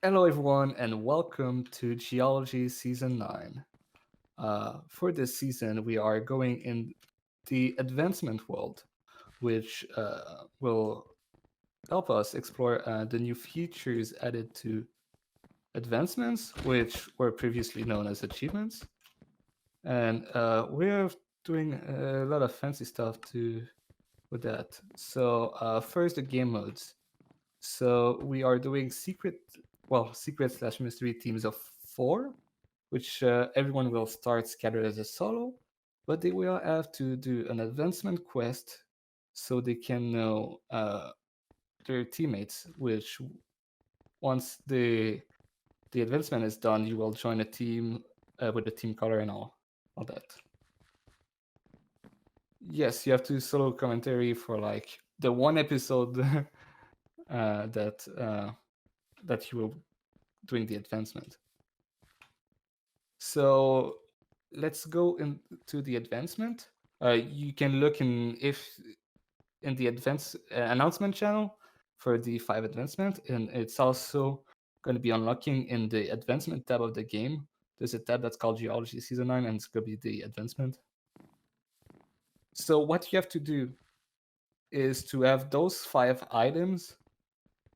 Hello, everyone, and welcome to Geology Season 9. For this season, we are going in the advancement world, which will help us explore the new features added to advancements, which were previously known as achievements. And we're doing a lot of fancy stuff with that. So, first, the game modes. So, we are doing secret/mystery teams of 4, which everyone will start scattered as a solo, but they will have to do an advancement quest so they can know their teammates. Which once the advancement is done, you will join a team with the team color and all that. Yes, you have to solo commentary for like the one episode that you will doing the advancement. So let's go into the advancement. You can look in the advanced announcement channel for the 5 advancement, and it's also going to be unlocking in the advancement tab of the game. There's a tab that's called Geology Season 9, and it's going to be the advancement. So what you have to do is to have those 5 items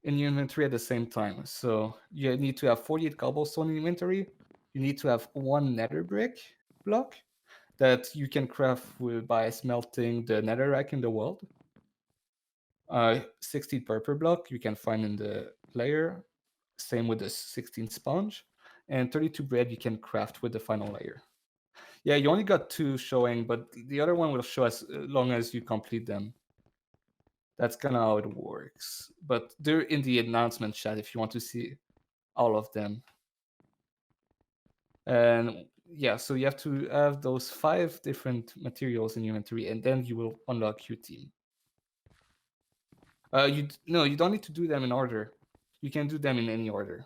in your inventory at the same time. So you need to have 48 cobblestone in inventory. You need to have 1 nether brick block that you can craft by smelting the netherrack in the world. 16 purple block you can find in the layer. Same with the 16 sponge. And 32 bread you can craft with the final layer. Yeah, you only got 2 showing, but the other one will show as long as you complete them. That's kind of how it works. But they're in the announcement chat if you want to see all of them. And yeah, so you have to have those 5 different materials in your inventory, and then you will unlock your team. You don't need to do them in order. You can do them in any order.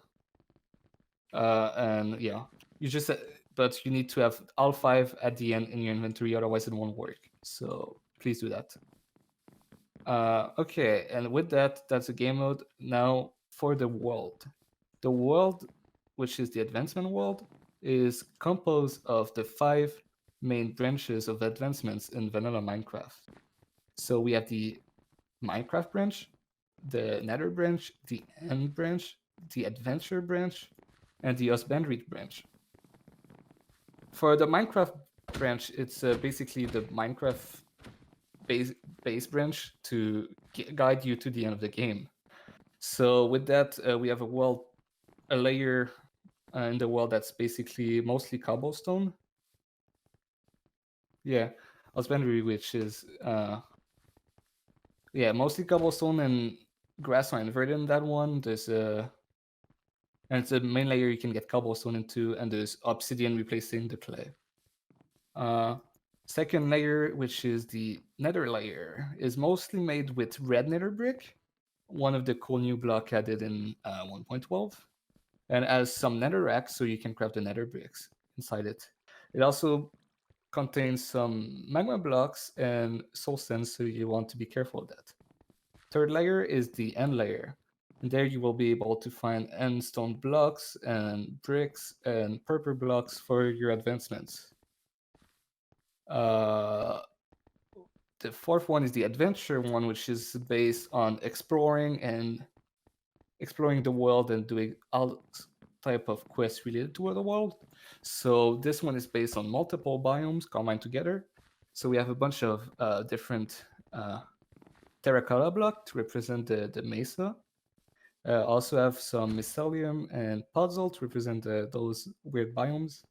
And yeah, but you need to have all 5 at the end in your inventory, otherwise it won't work. So please do that. Okay, and with that, that's a game mode. Now for the world. The world, which is the advancement world, is composed of the 5 main branches of advancements in vanilla Minecraft. So we have the Minecraft branch, the Nether branch, the End branch, the Adventure branch, and the Husbandry branch. For the Minecraft branch, it's basically the Minecraft base branch to guide you to the end of the game. So with that, we have a layer in the world that's basically mostly cobblestone. Yeah, Husbandry, which is mostly cobblestone and grass are inverted in that one. And it's a main layer you can get cobblestone into, and there's obsidian replacing the clay. Second layer, which is the nether layer, is mostly made with red nether brick, one of the cool new block added in 1.12, and has some netherrack so you can craft the nether bricks inside it. It also contains some magma blocks and soul sand, so you want to be careful of that. Third layer is the end layer. And there you will be able to find end stone blocks and bricks and purple blocks for your advancements. The fourth one is the adventure one, which is based on exploring the world and doing all type of quests related to the world. So this one is based on multiple biomes combined together. So we have a bunch of different terracotta block to represent the mesa. Also have some mycelium and puzzle to represent those weird biomes.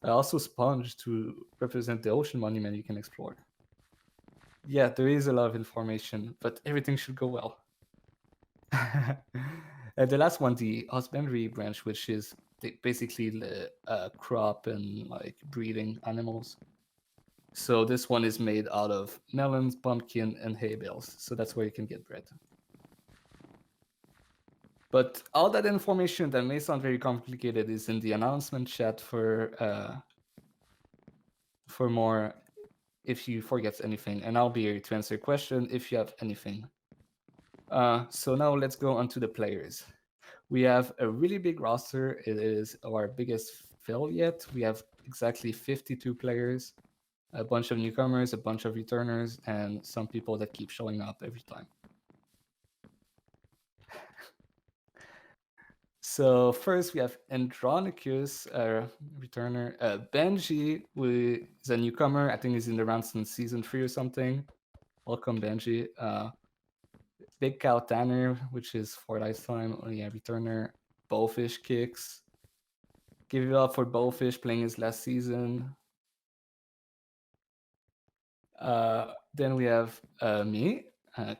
Also sponge to represent the ocean monument you can explore. Yeah, there is a lot of information, but everything should go well. The last one, the husbandry branch, which is basically the crop and like breeding animals. So this one is made out of melons, pumpkin, and hay bales. So that's where you can get bread. But all that information that may sound very complicated is in the announcement chat for more if you forget anything, and I'll be here to answer your question if you have anything. So now let's go on to the players. We have a really big roster. It is our biggest fill yet. We have exactly 52 players, a bunch of newcomers, a bunch of returners, and some people that keep showing up every time. So first we have Andronicus, returner. Benji, who is a newcomer. I think he's in the round since season 3 or something. Welcome, Benji. Big Cow Tanner, which is for lifetime. Oh, yeah, returner. Bowfish Kicks. Give it up for Bowfish playing his last season. Then we have me,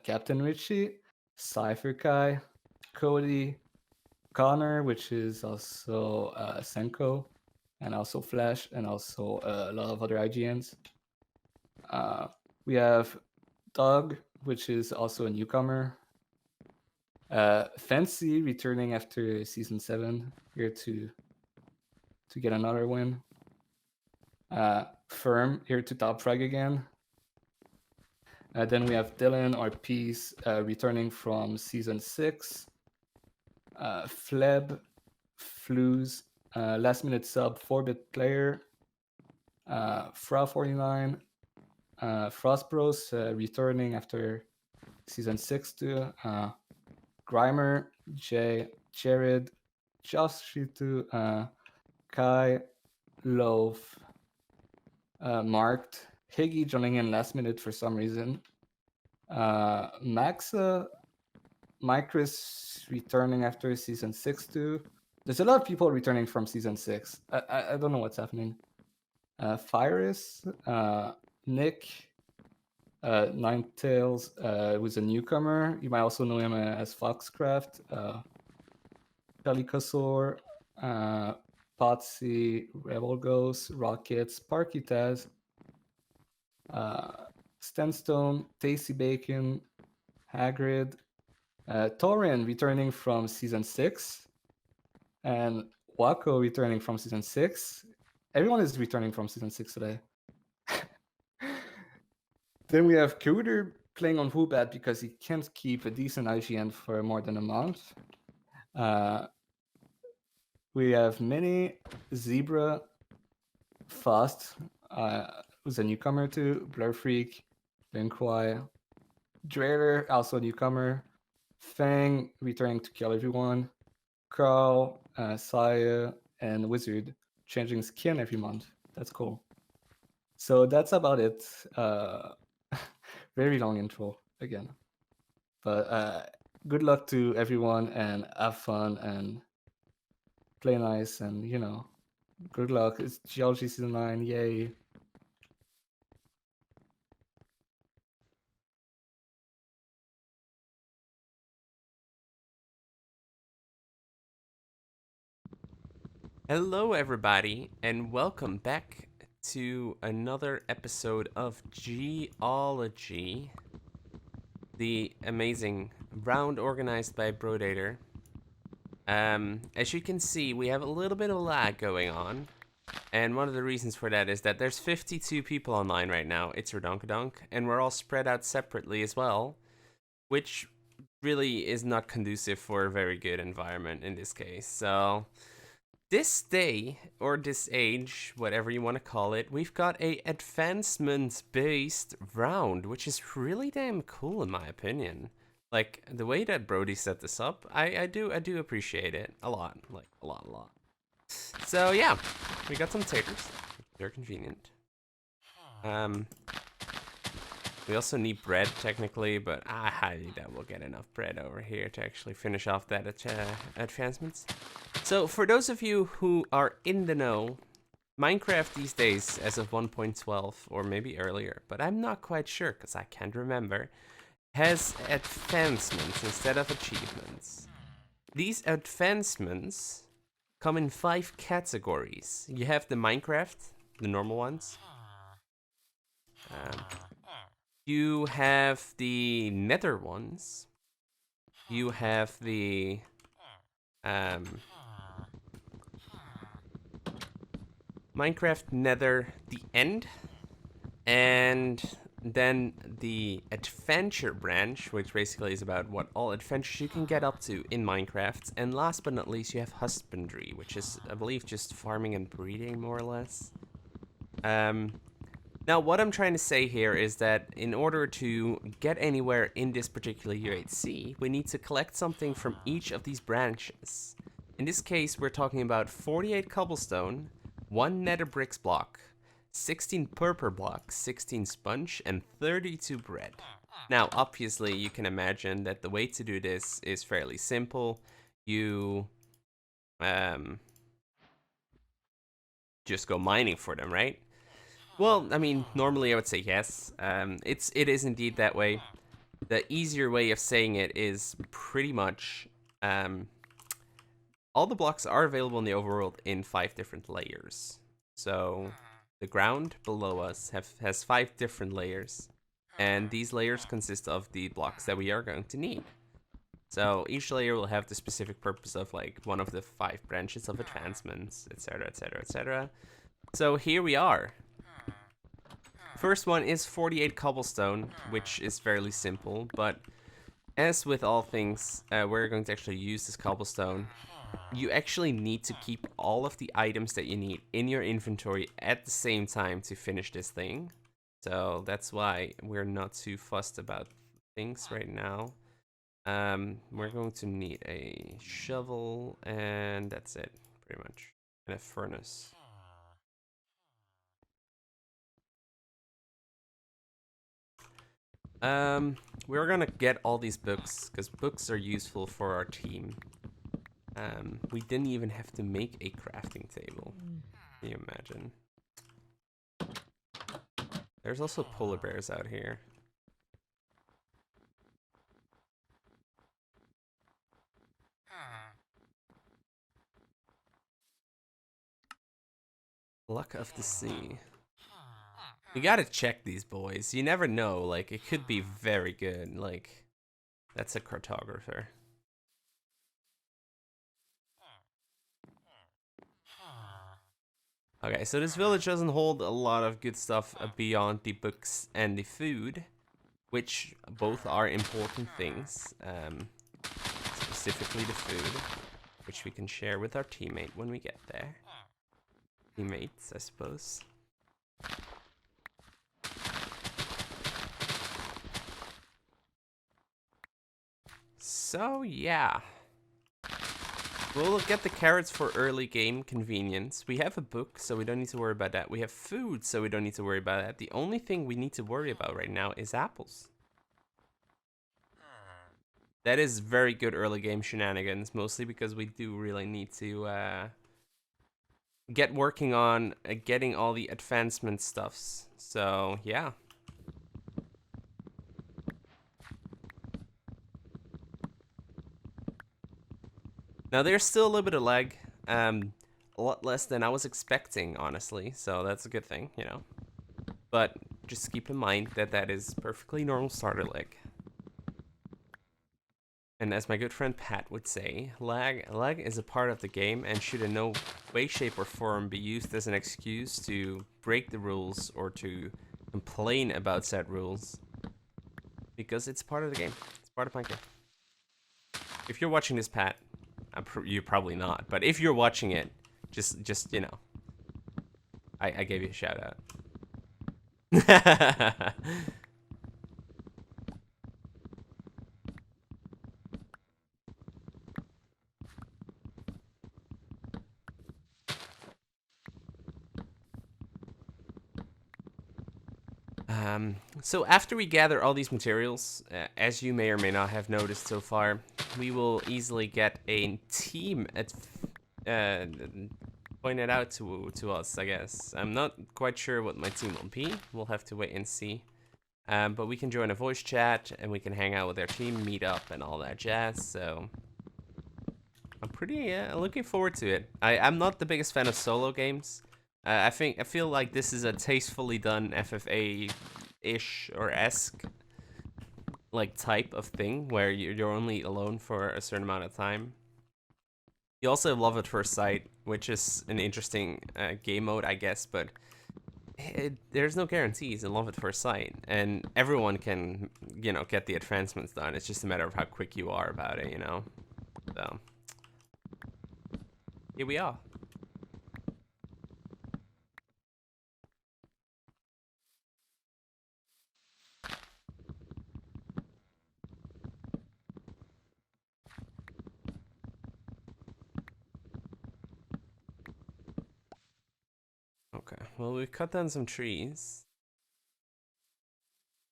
Captain Richie, Cypher Kai, Cody, Connor, which is also Senko, and also Flash, and also a lot of other IGNs. We have Doug, which is also a newcomer. Fancy returning after season 7, here to get another win. Firm here to top frag again. Then we have Dylan, our piece, returning from season 6. Fleb, Flus, last minute sub 4-bit player. Fra49, Frost Bros, returning after season 6 too. Grimer, Jay, Jared, Josh Shitu, Kai, Loaf, Marked, Higgy joining in last minute for some reason. Maxa, Micris returning after season 6 too. There's a lot of people returning from season 6. I don't know what's happening. Fyrus, Nick, Ninetales, who's a newcomer. You might also know him as Foxcraft. Pelicosor, Potsy, Rebel Ghost, Rockets, Sparky Taz, Stenstone, Tasty Bacon, Hagrid, Torin returning from season 6, and Wako returning from season 6. Everyone is returning from season 6 today. Then we have Cooter playing on Whobat because he can't keep a decent IGN for more than a month. We have Mini, Zebra, Fast, who's a newcomer to Blur Freak, Benquai, Drailer, also a newcomer, Fang returning to kill everyone, Carl, Saya, and Wizard changing skin every month. That's cool. So that's about it. Very long intro again. But good luck to everyone and have fun and play nice and, good luck. It's Geology Season 9. Yay. Hello, everybody, and welcome back to another episode of Geology, the amazing round organized by Brodator. As you can see, we have a little bit of lag going on, and one of the reasons for that is that there's 52 people online right now. It's Redonkadonk, and we're all spread out separately as well, which really is not conducive for a very good environment in this case. So this day, or this age, whatever you want to call it, we've got a advancement-based round, which is really damn cool in my opinion. Like, the way that Brody set this up, I do appreciate it a lot. Like, a lot. So, yeah, we got some taters. They're convenient. We also need bread, technically, but I highly doubt we'll get enough bread over here to actually finish off that advancements. So, for those of you who are in the know, Minecraft these days, as of 1.12, or maybe earlier, but I'm not quite sure because I can't remember, has advancements instead of achievements. These advancements come in 5 categories. You have the Minecraft, the normal ones. You have the Nether ones. You have the Minecraft Nether, the end, and then the adventure branch, which basically is about what all adventures you can get up to in Minecraft. And last but not least, you have husbandry, which is, I believe, just farming and breeding, more or less. Now, what I'm trying to say here is that in order to get anywhere in this particular UHC, we need to collect something from each of these branches. In this case, we're talking about 48 cobblestone, 1 nether bricks block, 16 purple blocks, 16 sponge, and 32 bread. Now, obviously, you can imagine that the way to do this is fairly simple. You just go mining for them, right? Well, I mean, normally I would say yes. It is indeed that way. The easier way of saying it is pretty much all the blocks are available in the overworld in 5 different layers. So the ground below us has 5 different layers, and these layers consist of the blocks that we are going to need. So each layer will have the specific purpose of like one of the 5 branches of advancements, etc., etc., etc. So here we are. First one is 48 cobblestone, which is fairly simple, but as with all things, we're going to actually use this cobblestone. You actually need to keep all of the items that you need in your inventory at the same time to finish this thing. So that's why we're not too fussed about things right now. We're going to need a shovel, and that's it, pretty much, and a furnace. We're gonna get all these books, because books are useful for our team. We didn't even have to make a crafting table. Can you imagine? There's also polar bears out here. Luck of the sea. You gotta check these boys. You never know, like, it could be very good. Like, that's a cartographer. Okay, so this village doesn't hold a lot of good stuff beyond the books and the food, which both are important things. Specifically the food, which we can share with our teammate when we get there. Teammates, I suppose. So, yeah. We'll get the carrots for early game convenience. We have a book, so we don't need to worry about that. We have food, so we don't need to worry about that. The only thing we need to worry about right now is apples. That is very good early game shenanigans, mostly because we do really need to get working on getting all the advancement stuffs. So, yeah. Now, there's still a little bit of lag. A lot less than I was expecting, honestly. So that's a good thing, you know. But just keep in mind that that is perfectly normal starter lag. And as my good friend Pat would say, lag is a part of the game and should in no way, shape, or form be used as an excuse to break the rules or to complain about said rules. Because it's part of the game. It's part of Minecraft. If you're watching this, Pat, you're probably not, but if you're watching it, just you know, I gave you a shout out. So after we gather all these materials, as you may or may not have noticed so far, we will easily get a team pointed out to us, I guess. I'm not quite sure what my team will be. We'll have to wait and see. But we can join a voice chat, and we can hang out with our team, meet up, and all that jazz, so I'm pretty looking forward to it. I'm not the biggest fan of solo games. I feel like this is a tastefully done FFA-ish or esque like type of thing where you're only alone for a certain amount of time. You also have love at first sight, which is an interesting game mode, I guess, but there's no guarantees in love at first sight, and everyone can, you know, get the advancements done. It's just a matter of how quick you are about it, you know. So here we are. Okay, well, we've cut down some trees.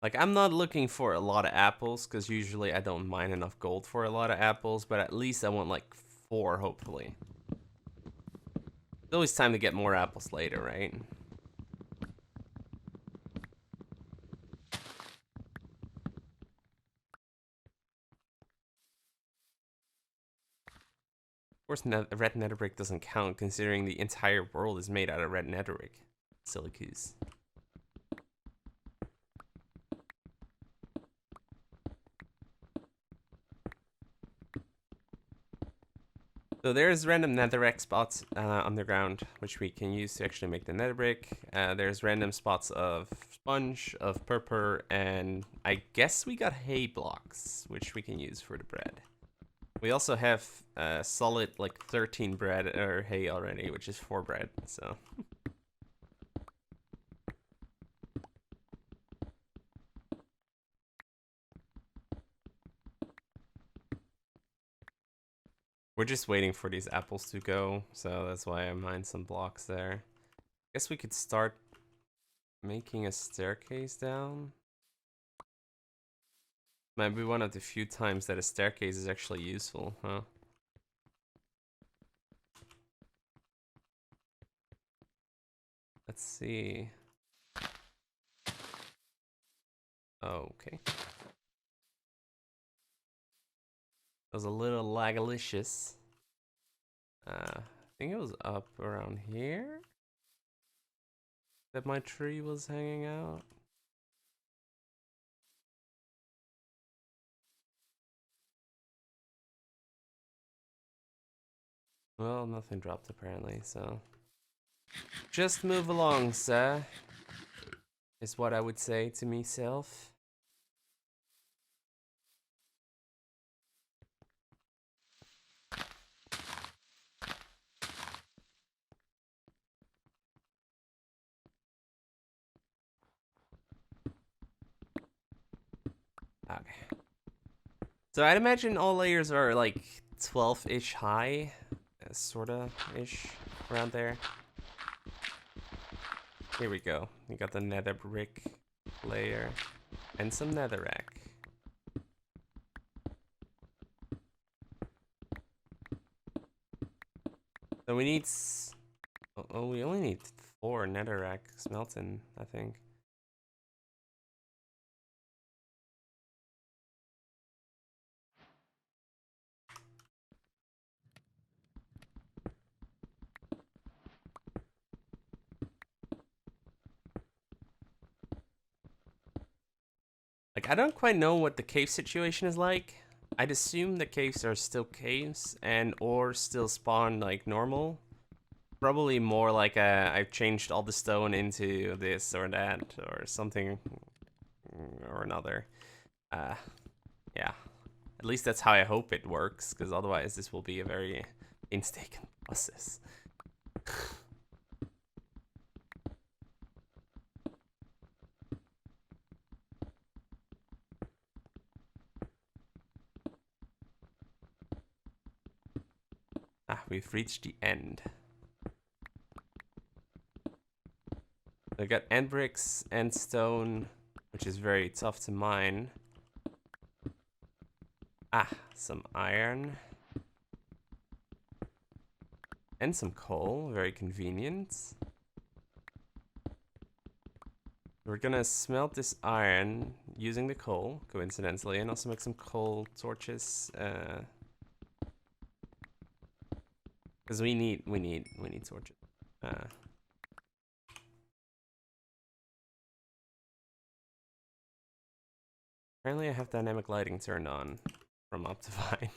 Like, I'm not looking for a lot of apples, because usually I don't mine enough gold for a lot of apples, but at least I want, like, 4, hopefully. It's always time to get more apples later, right? Of course, red netherbrick doesn't count, considering the entire world is made out of red netherbrick. Silly goose. So there's random netherrack spots underground, which we can use to actually make the netherbrick. There's random spots of sponge, of purpur, and I guess we got hay blocks, which we can use for the bread. We also have solid like 13 bread or hay already, which is 4 bread, so. We're just waiting for these apples to go, so that's why I mined some blocks there. Guess we could start making a staircase down. Might be one of the few times that a staircase is actually useful, huh? Let's see. Okay. That was a little lagalicious. I think it was up around here that my tree was hanging out. Well, nothing dropped apparently, so. Just move along, sir, is what I would say to myself. Okay. So I'd imagine all layers are like 12-ish high, sorta-ish, around there. Here we go. We got the nether brick layer and some netherrack. So we need we only need 4 netherrack smelting, I think. Like, I don't quite know what the cave situation is like. I'd assume the caves are still caves and or still spawn like normal. Probably more like I've changed all the stone into this or that or something or another. Yeah. At least that's how I hope it works, because otherwise this will be a very painstaking process. We've reached the end. I got end bricks, end stone, which is very tough to mine. Some iron. And some coal, very convenient. We're gonna smelt this iron using the coal, coincidentally, and also make some coal torches. Because we need torches. Apparently I have dynamic lighting turned on from Optifine.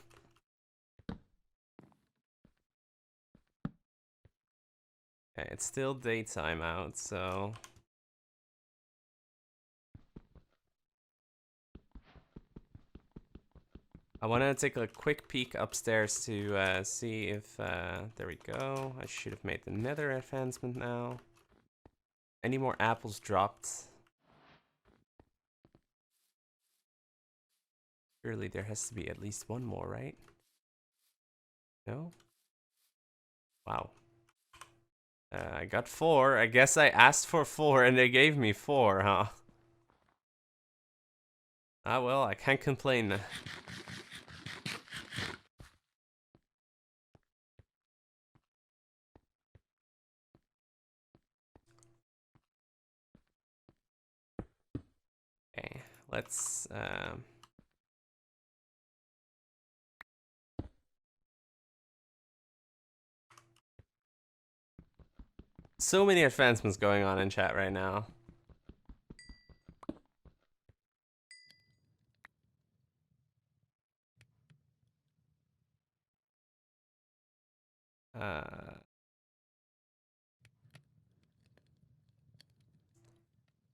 Okay, it's still daytime out, so I want to take a quick peek upstairs to see if... there we go. I should have made the Nether advancement now. Any more apples dropped? Surely there has to be at least one more, right? No? Wow. I got 4. I guess I asked for 4 and they gave me 4, huh? Ah, well, I can't complain. Okay, let's... So many advancements going on in chat right now.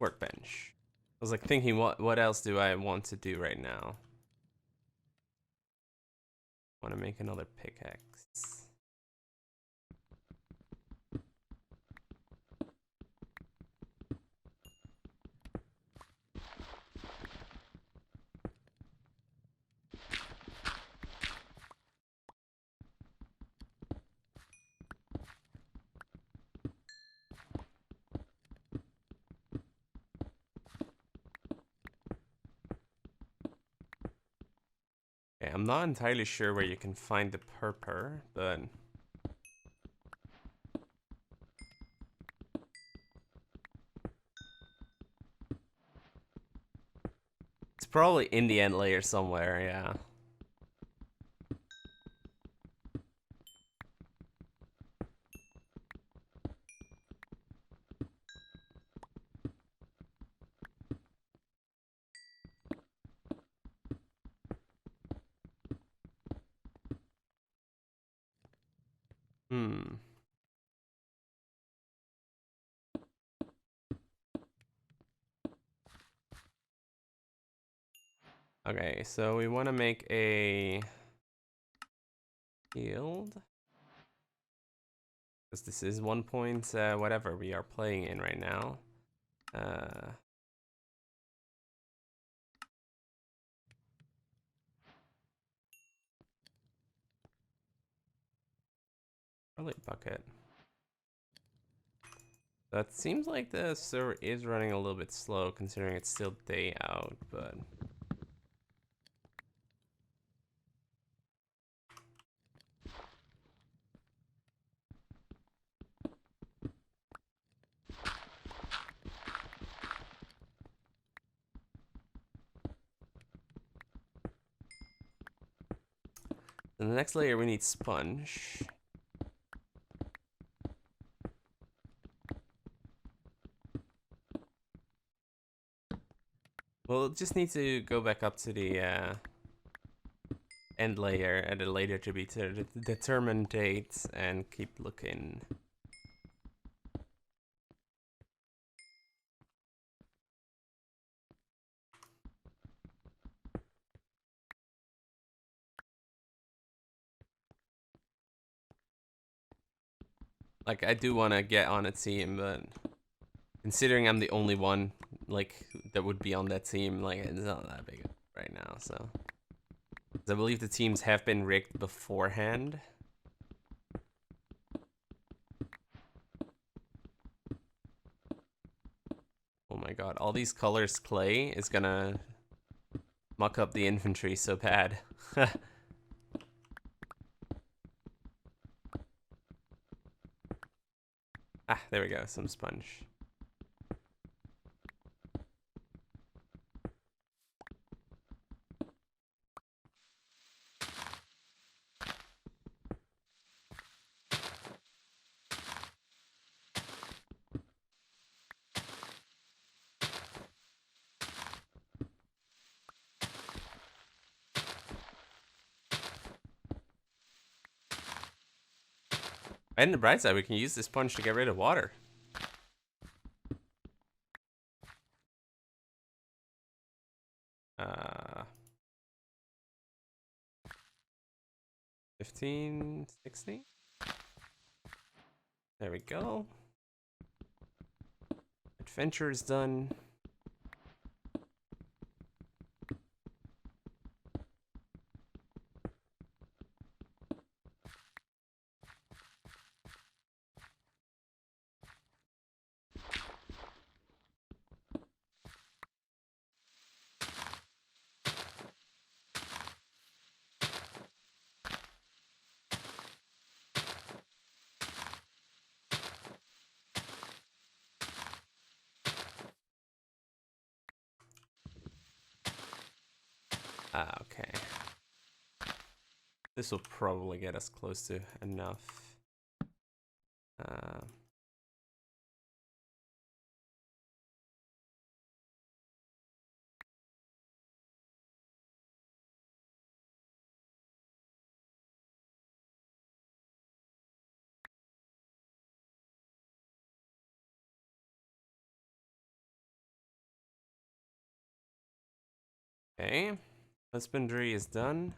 Workbench. I was like thinking, what else do I want to do right now? Want to make another pickaxe. Okay, I'm not entirely sure where you can find the purpur, but... It's probably in the end layer somewhere, yeah. Hmm. Okay, so we want to make a field. Because this is 1 point, whatever we are playing in right now. Probably bucket. That seems like the server is running a little bit slow considering it's still day out, but... In the next layer we need sponge. We'll just need to go back up to the end layer at a later to be determined date and keep looking. Like, I do want to get on a team, but considering I'm the only one, like, that would be on that team, like, it's not that big right now, so. 'Cause I believe the teams have been rigged beforehand. Oh my god, all these colors clay is gonna muck up the infantry so bad. Ah, there we go, some sponge. And the bright side, we can use this sponge to get rid of water. 15, 16. There we go. Adventure is done. Ah, okay. This will probably get us close to enough. Uh, okay. Husbandry is done.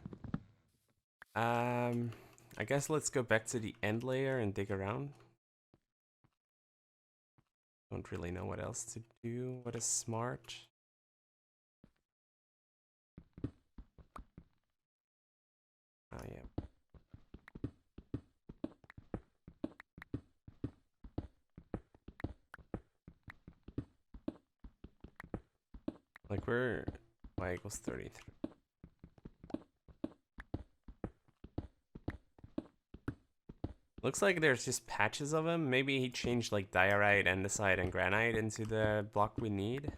I guess let's go back to the end layer and dig around. Don't really know what else to do. What is smart? Oh, yeah. Like we're y equals 33. Looks like there's just patches of them. Maybe he changed like diorite, andesite, and granite into the block we need.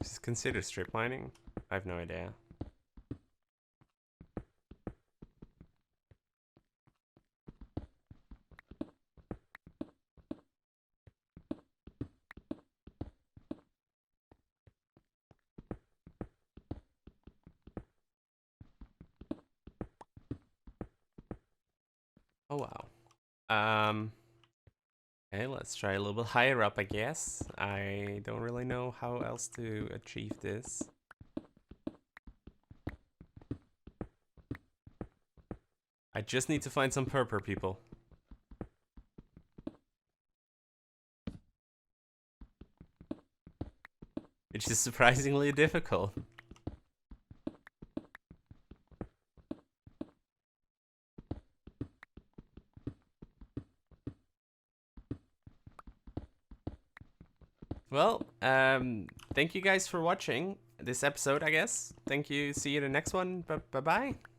Is this considered strip mining? I have no idea. Oh wow. Okay, let's try a little bit higher up, I guess. I don't really know how else to achieve this. I just need to find some purple, people. It's just surprisingly difficult. Well, thank you guys for watching this episode, I guess. Thank you. See you in the next one. Bye-bye.